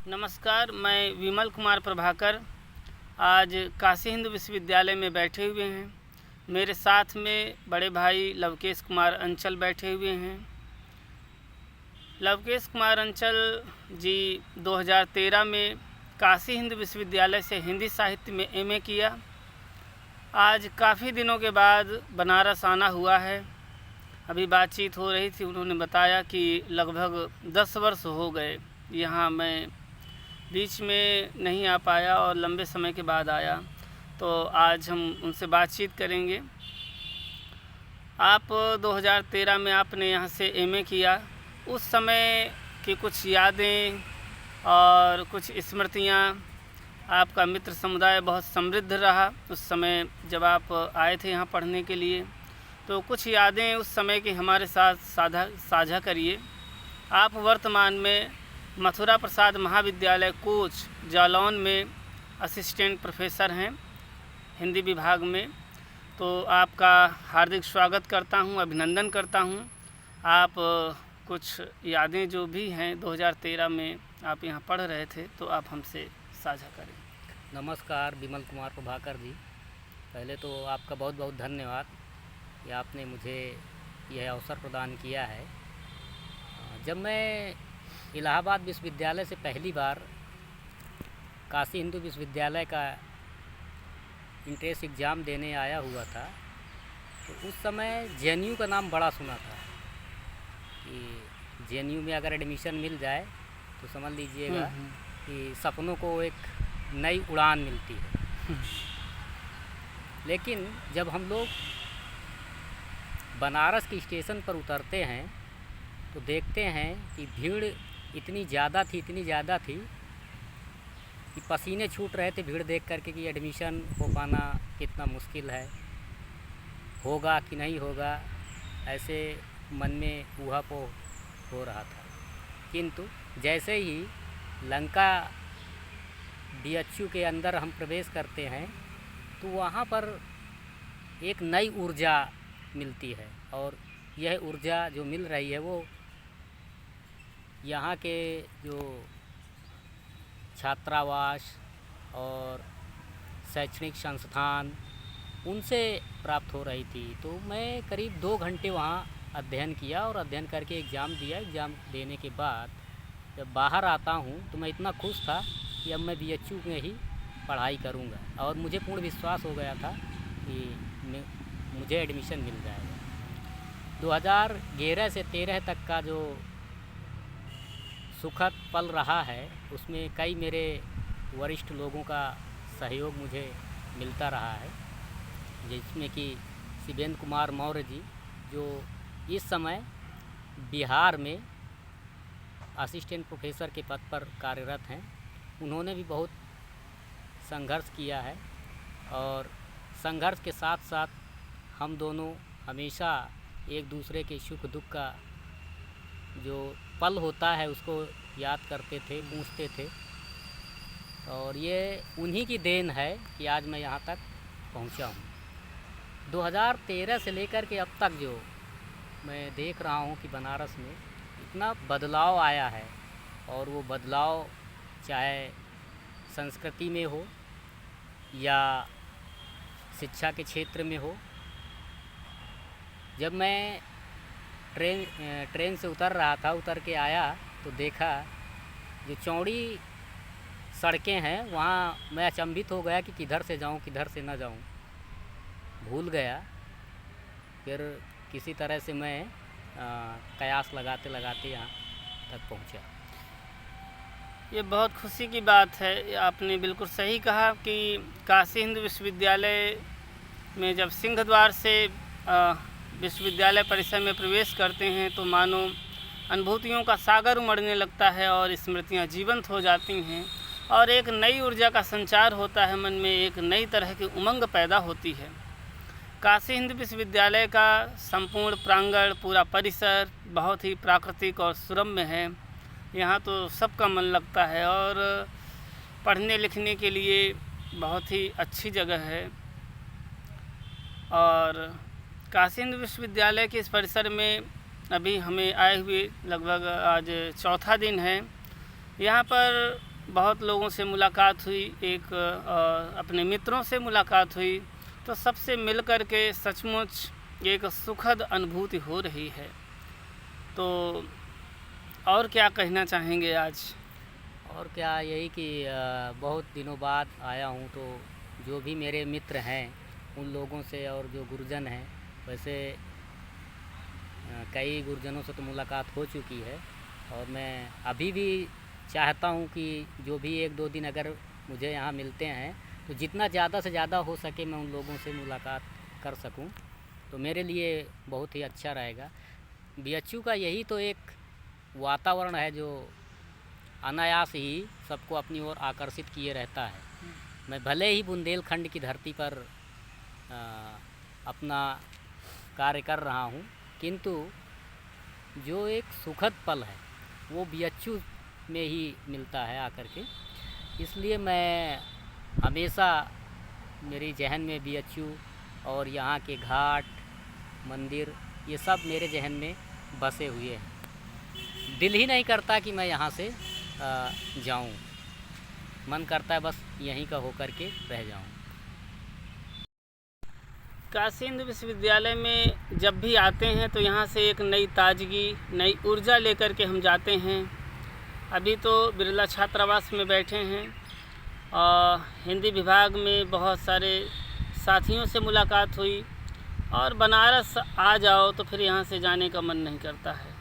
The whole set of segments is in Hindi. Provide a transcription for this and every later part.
नमस्कार, मैं विमल कुमार प्रभाकर आज काशी हिंदू विश्वविद्यालय में बैठे हुए हैं। मेरे साथ में बड़े भाई लवकेश कुमार अंचल बैठे हुए हैं। लवकेश कुमार अंचल जी 2013 में काशी हिंदू विश्वविद्यालय से हिंदी साहित्य में एमए किया। आज काफ़ी दिनों के बाद बनारस आना हुआ है। अभी बातचीत हो रही थी, उन्होंने बताया कि लगभग 10 वर्ष हो गए यहाँ। मैं बीच में नहीं आ पाया और लंबे समय के बाद आया, तो आज हम उनसे बातचीत करेंगे। आप 2013 में आपने यहाँ से एमए किया। उस समय की कुछ यादें और कुछ स्मृतियाँ। आपका मित्र समुदाय बहुत समृद्ध रहा उस समय जब आप आए थे यहाँ पढ़ने के लिए, तो कुछ यादें उस समय की हमारे साथ साझा करिए। आप वर्तमान में मथुरा प्रसाद महाविद्यालय कोच जालौन में असिस्टेंट प्रोफेसर हैं हिंदी विभाग में, तो आपका हार्दिक स्वागत करता हूं, अभिनंदन करता हूं। आप कुछ यादें जो भी हैं 2013 में आप यहाँ पढ़ रहे थे, तो आप हमसे साझा करें। नमस्कार, विमल कुमार प्रभाकर जी। पहले तो आपका बहुत बहुत धन्यवाद कि आपने मुझे यह अवसर प्रदान किया है। जब मैं इलाहाबाद विश्वविद्यालय से पहली बार काशी हिंदू विश्वविद्यालय का इंट्रेंस एग्ज़ाम देने आया हुआ था, तो उस समय जेएनयू का नाम बड़ा सुना था कि जेएनयू में अगर एडमिशन मिल जाए तो समझ लीजिएगा कि सपनों को एक नई उड़ान मिलती है। लेकिन जब हम लोग बनारस के स्टेशन पर उतरते हैं तो देखते हैं कि भीड़ इतनी ज़्यादा थी कि पसीने छूट रहे थे भीड़ देख करके कि एडमिशन हो पाना कितना मुश्किल है, होगा कि नहीं होगा, ऐसे मन में ऊहापोह हो रहा था। किंतु जैसे ही लंका बीएचयू के अंदर हम प्रवेश करते हैं तो वहाँ पर एक नई ऊर्जा मिलती है, और यह ऊर्जा जो मिल रही है वो यहाँ के जो छात्रावास और शैक्षणिक संस्थान उनसे प्राप्त हो रही थी। तो मैं करीब 2 घंटे वहाँ अध्ययन किया और अध्ययन करके एग्ज़ाम दिया। एग्ज़ाम देने के बाद जब बाहर आता हूँ तो मैं इतना खुश था कि अब मैं बीएचयू में ही पढ़ाई करूँगा, और मुझे पूर्ण विश्वास हो गया था कि मुझे एडमिशन मिल जाएगा। 2011 से 13 तक का जो सुखद पल रहा है उसमें कई मेरे वरिष्ठ लोगों का सहयोग मुझे मिलता रहा है, जिसमें कि शिवेंद्र कुमार मौर्य जी जो इस समय बिहार में असिस्टेंट प्रोफेसर के पद पर कार्यरत हैं। उन्होंने भी बहुत संघर्ष किया है, और संघर्ष के साथ साथ हम दोनों हमेशा एक दूसरे के सुख दुख का जो पल होता है उसको याद करते थे, पूछते थे, और ये उन्हीं की देन है कि आज मैं यहाँ तक पहुँचा हूँ। 2013 से लेकर के अब तक जो मैं देख रहा हूँ कि बनारस में इतना बदलाव आया है, और वो बदलाव चाहे संस्कृति में हो या शिक्षा के क्षेत्र में हो। जब मैं ट्रेन से उतर रहा था, उतर के आया तो देखा जो चौड़ी सड़कें हैं वहाँ मैं अचंभित हो गया कि किधर से जाऊँ किधर से ना जाऊँ, भूल गया। फिर किसी तरह से मैं कयास लगाते लगाते यहाँ तक पहुँचा। ये बहुत खुशी की बात है। आपने बिल्कुल सही कहा कि काशी हिंदू विश्वविद्यालय में जब सिंह द्वार से विश्वविद्यालय परिसर में प्रवेश करते हैं तो मानो अनुभूतियों का सागर उमड़ने लगता है और स्मृतियाँ जीवंत हो जाती हैं, और एक नई ऊर्जा का संचार होता है मन में, एक नई तरह की उमंग पैदा होती है। काशी हिंदू विश्वविद्यालय का संपूर्ण प्रांगण, पूरा परिसर बहुत ही प्राकृतिक और सुरम्य है। यहाँ तो सबका मन लगता है और पढ़ने लिखने के लिए बहुत ही अच्छी जगह है। और काशी हिंदू विश्वविद्यालय के इस परिसर में अभी हमें आए हुए लगभग आज चौथा दिन है। यहाँ पर बहुत लोगों से मुलाकात हुई, एक अपने मित्रों से मुलाकात हुई, तो सबसे मिल कर के सचमुच एक सुखद अनुभूति हो रही है। तो और क्या कहना चाहेंगे आज? और क्या, यही कि बहुत दिनों बाद आया हूँ, तो जो भी मेरे मित्र हैं उन लोगों से और जो गुरुजन हैं, वैसे कई गुरुजनों से तो मुलाकात हो चुकी है, और मैं अभी भी चाहता हूँ कि जो भी 1-2 दिन अगर मुझे यहाँ मिलते हैं तो जितना ज़्यादा से ज़्यादा हो सके मैं उन लोगों से मुलाकात कर सकूँ, तो मेरे लिए बहुत ही अच्छा रहेगा। बीएचयू का यही तो एक वातावरण है जो अनायास ही सबको अपनी ओर आकर्षित किए रहता है। मैं भले ही बुंदेलखंड की धरती पर अपना कार्य कर रहा हूँ, किंतु जो एक सुखद पल है वो बीएचयू में ही मिलता है आकर के। इसलिए मैं हमेशा, मेरी जहन में बीएचयू और यहाँ के घाट, मंदिर, ये सब मेरे जहन में बसे हुए हैं। दिल ही नहीं करता कि मैं यहाँ से जाऊँ, मन करता है बस यहीं का होकर के रह जाऊँ। काशी हिंदू विश्वविद्यालय में जब भी आते हैं तो यहाँ से एक नई ताजगी, नई ऊर्जा लेकर के हम जाते हैं। अभी तो बिरला छात्रावास में बैठे हैं और हिंदी विभाग में बहुत सारे साथियों से मुलाकात हुई, और बनारस आ जाओ तो फिर यहाँ से जाने का मन नहीं करता है।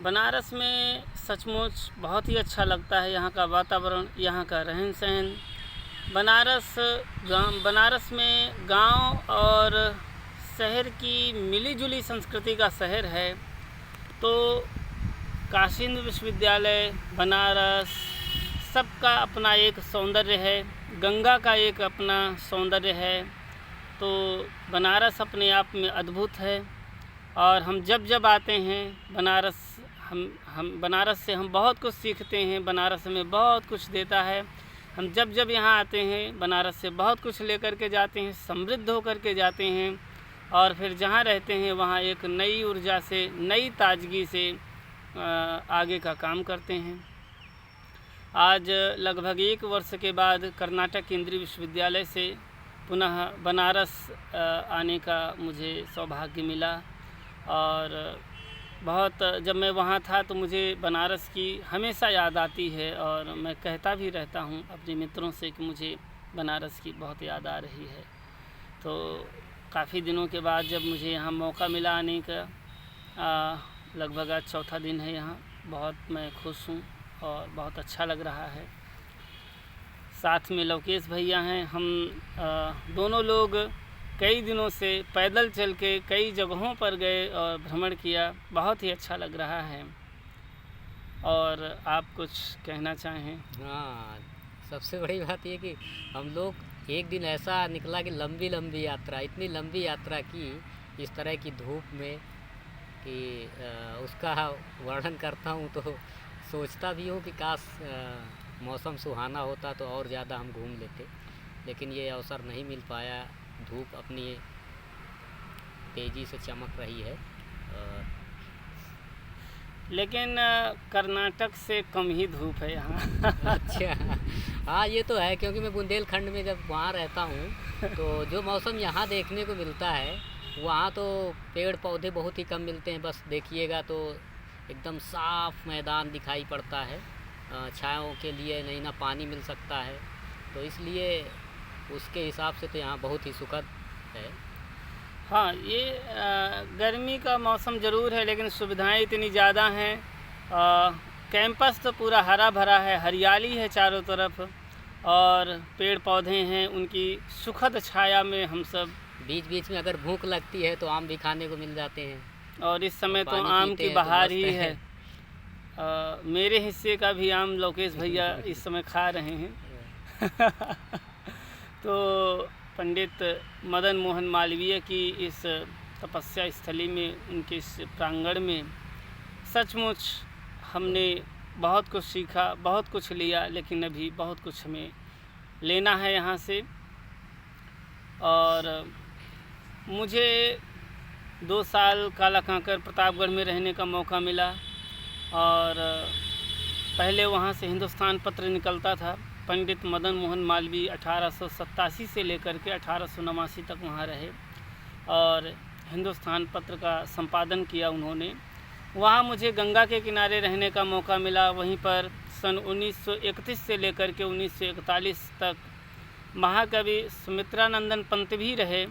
बनारस में सचमुच बहुत ही अच्छा लगता है, यहाँ का वातावरण, यहाँ का रहन सहन। बनारस में गांव और शहर की मिली-जुली संस्कृति का शहर है। तो काशी हिंदू विश्वविद्यालय, बनारस, सबका अपना एक सौंदर्य है, गंगा का एक अपना सौंदर्य है। तो बनारस अपने आप में अद्भुत है, और हम जब आते हैं बनारस, हम बनारस से हम बहुत कुछ सीखते हैं। बनारस हमें बहुत कुछ देता है। हम जब यहाँ आते हैं बनारस से बहुत कुछ लेकर के जाते हैं, समृद्ध होकर के जाते हैं, और फिर जहाँ रहते हैं वहाँ एक नई ऊर्जा से, नई ताजगी से आगे का काम करते हैं। आज लगभग 1 वर्ष के बाद कर्नाटक केंद्रीय विश्वविद्यालय से पुनः बनारस आने का मुझे सौभाग्य मिला, और बहुत, जब मैं वहाँ था तो मुझे बनारस की हमेशा याद आती है, और मैं कहता भी रहता हूँ अपने मित्रों से कि मुझे बनारस की बहुत याद आ रही है। तो काफ़ी दिनों के बाद जब मुझे यहाँ मौका मिला आने का, लगभग आज 4था दिन है यहाँ, बहुत मैं खुश हूँ और बहुत अच्छा लग रहा है। साथ में लोकेश भैया हैं। हम दोनों लोग कई दिनों से पैदल चल के कई जगहों पर गए और भ्रमण किया, बहुत ही अच्छा लग रहा है। और आप कुछ कहना चाहें? हाँ, सबसे बड़ी बात ये कि हम लोग एक दिन ऐसा निकला कि लंबी यात्रा, इतनी लंबी यात्रा की इस तरह की धूप में कि उसका वर्णन करता हूँ तो सोचता भी हूँ कि काश मौसम सुहाना होता तो और ज़्यादा हम घूम लेते, लेकिन ये अवसर नहीं मिल पाया। धूप अपनी तेज़ी से चमक रही है, लेकिन कर्नाटक से कम ही धूप है यहाँ। अच्छा, हाँ ये तो है, क्योंकि मैं बुंदेलखंड में जब वहाँ रहता हूँ तो जो मौसम यहाँ देखने को मिलता है वहाँ तो पेड़ पौधे बहुत ही कम मिलते हैं। बस देखिएगा तो एकदम साफ मैदान दिखाई पड़ता है, छायाओं के लिए नहीं ना पानी मिल सकता है, तो इसलिए उसके हिसाब से तो यहाँ बहुत ही सुखद है। हाँ, ये गर्मी का मौसम ज़रूर है, लेकिन सुविधाएं इतनी ज़्यादा हैं। कैंपस तो पूरा हरा भरा है, हरियाली है चारों तरफ, और पेड़ पौधे हैं, उनकी सुखद छाया में हम सब। बीच बीच में अगर भूख लगती है तो आम भी खाने को मिल जाते हैं, और इस समय तो पानी आम पीते की हैं तो बहार मस्त ही है। है। मेरे हिस्से का भी आम लोकेश भैया इस समय खा रहे हैं। तो पंडित मदन मोहन मालवीय की इस तपस्या स्थली में, उनके इस प्रांगण में सचमुच हमने बहुत कुछ सीखा, बहुत कुछ लिया, लेकिन अभी बहुत कुछ हमें लेना है यहाँ से। और मुझे 2 साल काला कांकर प्रतापगढ़ में रहने का मौका मिला, और पहले वहाँ से हिंदुस्तान पत्र निकलता था। पंडित मदन मोहन मालवीय 1887 से लेकर के 1889 तक वहाँ रहे और हिंदुस्तान पत्र का संपादन किया उन्होंने। वहाँ मुझे गंगा के किनारे रहने का मौका मिला। वहीं पर सन 1931 से लेकर के 1941 तक महाकवि सुमित्रानंदन पंत भी रहे।